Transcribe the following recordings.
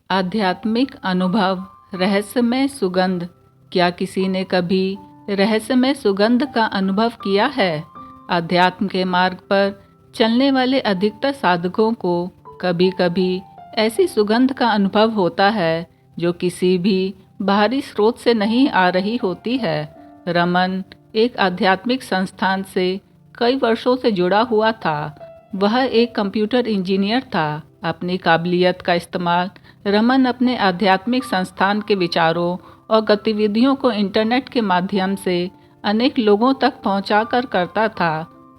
आध्यात्मिक अनुभव, रहस्यमय सुगंध। क्या किसी ने कभी रहस्यमय सुगंध का अनुभव किया है? अध्यात्म के मार्ग पर चलने वाले अधिकतर साधकों को कभी कभी ऐसी सुगंध का अनुभव होता है जो किसी भी बाहरी स्रोत से नहीं आ रही होती है। रमन एक आध्यात्मिक संस्थान से कई वर्षों से जुड़ा हुआ था। वह एक कंप्यूटर इंजीनियर था। अपनी काबिलियत का इस्तेमाल रमन अपने आध्यात्मिक संस्थान के विचारों और गतिविधियों को इंटरनेट के माध्यम से अनेक लोगों तक पहुंचाकर करता था।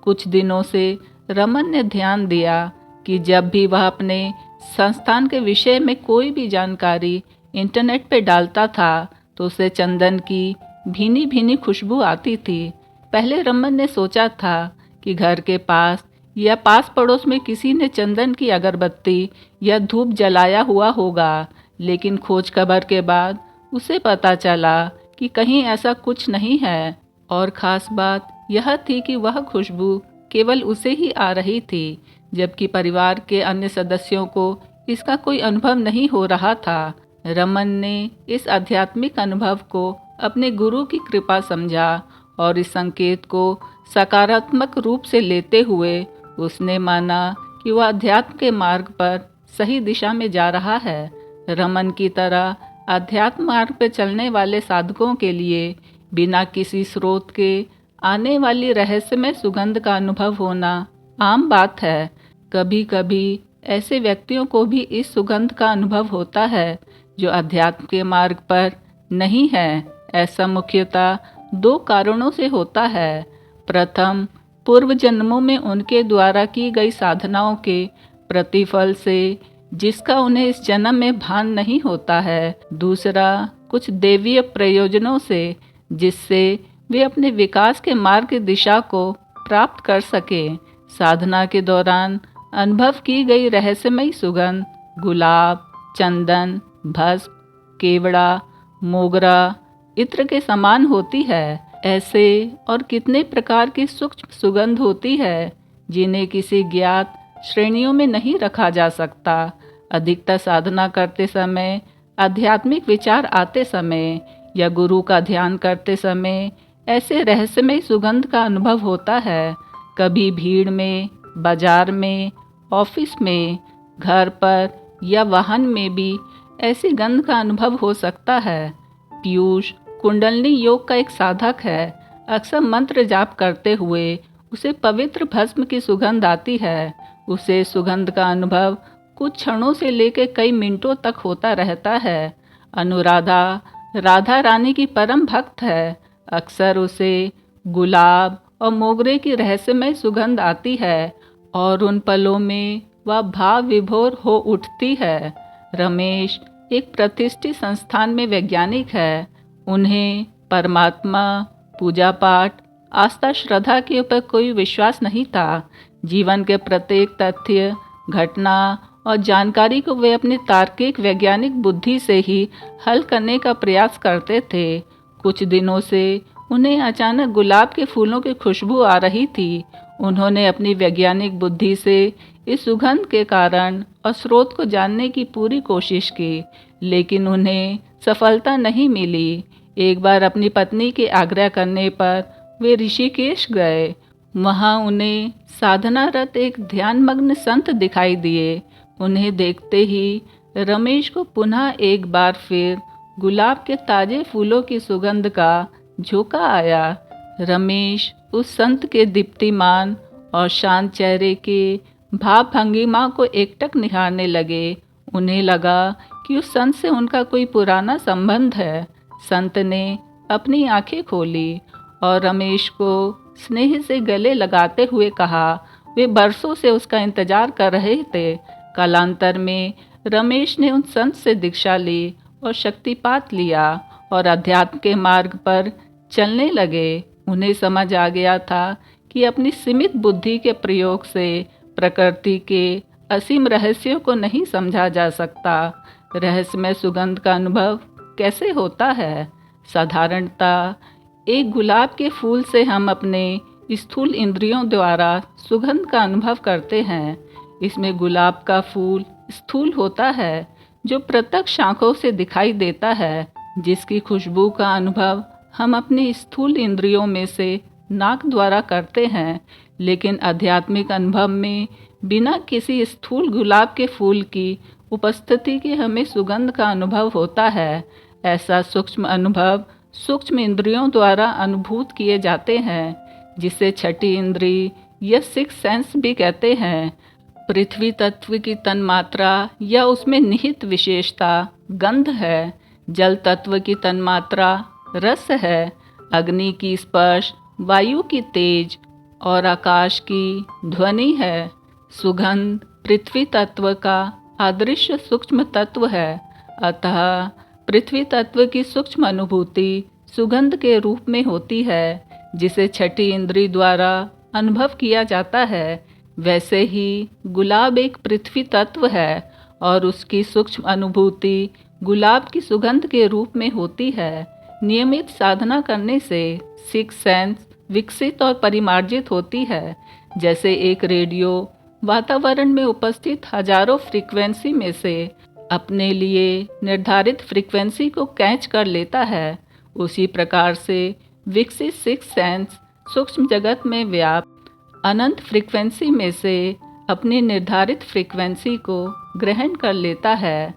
कुछ दिनों से रमन ने ध्यान दिया कि जब भी वह अपने संस्थान के विषय में कोई भी जानकारी इंटरनेट पर डालता था तो उसे चंदन की भीनी भीनी खुशबू आती थी। पहले रमन ने सोचा था कि घर के पास या पास पड़ोस में किसी ने चंदन की अगरबत्ती या धूप जलाया हुआ होगा, लेकिन खोज खबर के बाद उसे पता चला कि कहीं ऐसा कुछ नहीं है। और ख़ास बात यह थी कि वह खुशबू केवल उसे ही आ रही थी, जबकि परिवार के अन्य सदस्यों को इसका कोई अनुभव नहीं हो रहा था। रमन ने इस आध्यात्मिक अनुभव को अपने गुरु की कृपा समझा और इस संकेत को सकारात्मक रूप से लेते हुए उसने माना कि वह अध्यात्म के मार्ग पर सही दिशा में जा रहा है। रमन की तरह अध्यात्म मार्ग पर चलने वाले साधकों के लिए बिना किसी स्रोत के आने वाली रहस्यमय सुगंध का अनुभव होना आम बात है। कभी कभी ऐसे व्यक्तियों को भी इस सुगंध का अनुभव होता है जो अध्यात्म के मार्ग पर नहीं है। ऐसा मुख्यतः दो कारणों से होता है। प्रथम, पूर्व जन्मों में उनके द्वारा की गई साधनाओं के प्रतिफल से जिसका उन्हें इस जन्म में भान नहीं होता है। दूसरा, कुछ दैवीय प्रयोजनों से जिससे वे अपने विकास के मार्ग की दिशा को प्राप्त कर सके। साधना के दौरान अनुभव की गई रहस्यमयी सुगंध गुलाब, चंदन, भस्म, केवड़ा, मोगरा, इत्र के समान होती है। ऐसे और कितने प्रकार की सूक्ष्म सुगंध होती है जिन्हें किसी ज्ञात श्रेणियों में नहीं रखा जा सकता। अधिकतर साधना करते समय, आध्यात्मिक विचार आते समय या गुरु का ध्यान करते समय ऐसे रहस्यमय सुगंध का अनुभव होता है। कभी भीड़ में, बाजार में, ऑफिस में, घर पर या वाहन में भी ऐसी गंध का अनुभव हो सकता है। पीयूष कुंडलिनी योग का एक साधक है। अक्सर मंत्र जाप करते हुए उसे पवित्र भस्म की सुगंध आती है। उसे सुगंध का अनुभव कुछ क्षणों से लेकर कई मिनटों तक होता रहता है। अनुराधा राधा रानी की परम भक्त है। अक्सर उसे गुलाब और मोगरे की रहस्यमय सुगंध आती है और उन पलों में वह भाव विभोर हो उठती है। रमेश एक प्रतिष्ठित संस्थान में वैज्ञानिक है। उन्हें परमात्मा, पूजा पाठ, आस्था, श्रद्धा के ऊपर कोई विश्वास नहीं था। जीवन के प्रत्येक तथ्य, घटना और जानकारी को वे अपनी तार्किक वैज्ञानिक बुद्धि से ही हल करने का प्रयास करते थे। कुछ दिनों से उन्हें अचानक गुलाब के फूलों की खुशबू आ रही थी। उन्होंने अपनी वैज्ञानिक बुद्धि से इस सुगंध के कारण और स्रोत को जानने की पूरी कोशिश की, लेकिन उन्हें सफलता नहीं मिली। एक बार अपनी पत्नी के आग्रह करने पर वे ऋषिकेश गए। वहाँ उन्हें साधनारत एक ध्यानमग्न संत दिखाई दिए। उन्हें देखते ही रमेश को पुनः एक बार फिर गुलाब के ताजे फूलों की सुगंध का झोंका आया। रमेश उस संत के दीप्तिमान और शांत चेहरे के भाव भंगिमा को एकटक निहारने लगे। उन्हें लगा कि उस संत से उनका कोई पुराना संबंध है। संत ने अपनी आंखें खोली और रमेश को स्नेह से गले लगाते हुए कहा। वे बरसों से उसका इंतजार कर रहे थे। कालांतर में रमेश ने उन संत से दीक्षा ली और शक्तिपात लिया और अध्यात्म के मार्ग पर चलने लगे। उन्हें समझ आ गया था कि अपनी सीमित बुद्धि के प्रयोग से प्रकृति के असीम रहस्यों को नहीं समझा जा सकता। रहस्यमय सुगंध का अनुभव कैसे होता है? साधारणतः एक गुलाब के फूल से हम अपने स्थूल इंद्रियों द्वारा सुगंध का अनुभव करते हैं। इसमें गुलाब का फूल स्थूल होता है जो प्रत्यक्ष आंखों से दिखाई देता है, जिसकी खुशबू का अनुभव हम अपनी स्थूल इंद्रियों में से नाक द्वारा करते हैं, लेकिन आध्यात्मिक अनुभव में बिना किसी स्थूल गुलाब के फूल की उपस्थिति के हमें सुगंध का अनुभव होता है। ऐसा सूक्ष्म अनुभव सूक्ष्म इंद्रियों द्वारा अनुभूत किए जाते हैं, जिसे छठी इंद्री या सिक्स सेंस भी कहते हैं। पृथ्वी तत्व की तन्मात्रा या उसमें निहित विशेषता गंध है। जल तत्व की तन्मात्रा रस है। अग्नि की स्पर्श, वायु की तेज और आकाश की ध्वनि है। सुगंध पृथ्वी तत्व का अदृश्य सूक्ष्म तत्व है। अतः पृथ्वी तत्व की सूक्ष्म अनुभूति सुगंध के रूप में होती है, जिसे छठी इंद्री द्वारा अनुभव किया जाता है। वैसे ही गुलाब एक पृथ्वी तत्व है और उसकी सूक्ष्म अनुभूति गुलाब की सुगंध के रूप में होती है। नियमित साधना करने से सिक्स सेंस विकसित और परिमार्जित होती है। जैसे एक रेडियो वातावरण में उपस्थित हजारों फ्रीक्वेंसी में से अपने लिए निर्धारित फ्रीक्वेंसी को कैच कर लेता है, उसी प्रकार से विकसित सिक्स सेंस सूक्ष्म जगत में व्याप्त अनंत फ्रीक्वेंसी में से अपनी निर्धारित फ्रीक्वेंसी को ग्रहण कर लेता है।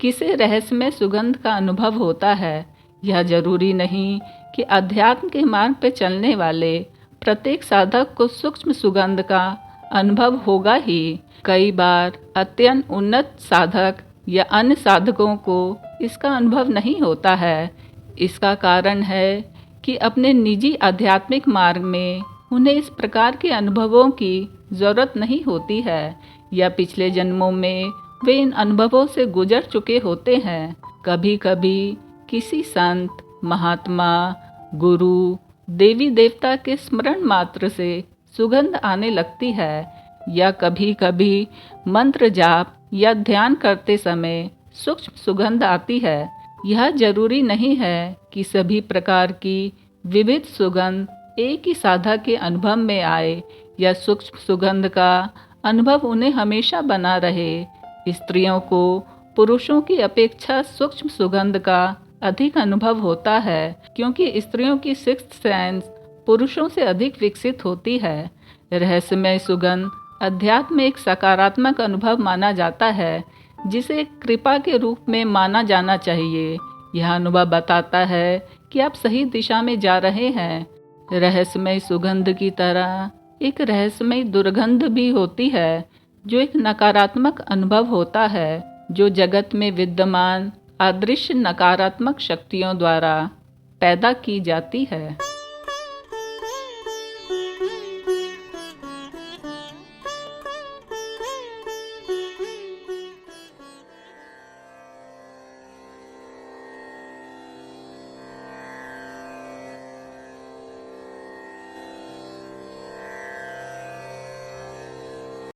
किसे रहस्यमय सुगंध का अनुभव होता है, यह जरूरी नहीं कि अध्यात्म के मार्ग पर चलने वाले प्रत्येक साधक को सूक्ष्म सुगंध का अनुभव होगा ही। कई बार अत्यंत उन्नत साधक या अन्य साधकों को इसका अनुभव नहीं होता है। इसका कारण है कि अपने निजी आध्यात्मिक मार्ग में उन्हें इस प्रकार के अनुभवों की ज़रूरत नहीं होती है, या पिछले जन्मों में वे इन अनुभवों से गुजर चुके होते हैं। कभी कभी किसी संत, महात्मा, गुरु, देवी देवता के स्मरण मात्र से सुगंध आने लगती है, या कभी कभी मंत्र जाप या ध्यान करते समय सूक्ष्म सुगंध आती है। यह जरूरी नहीं है कि सभी प्रकार की विविध सुगंध एक ही साधक के अनुभव में आए या सूक्ष्म सुगंध का अनुभव उन्हें हमेशा बना रहे। स्त्रियों को पुरुषों की अपेक्षा सूक्ष्म सुगंध का अधिक अनुभव होता है, क्योंकि स्त्रियों की सिक्स्थ सेंस पुरुषों से अधिक विकसित होती है। रहस्यमय सुगंध अध्यात्म में एक सकारात्मक अनुभव माना जाता है, जिसे कृपा के रूप में माना जाना चाहिए। यह अनुभव बताता है कि आप सही दिशा में जा रहे हैं। रहस्यमय सुगंध की तरह एक रहस्यमय दुर्गंध भी होती है, जो एक नकारात्मक अनुभव होता है, जो जगत में विद्यमान अदृश्य नकारात्मक शक्तियों द्वारा पैदा की जाती है।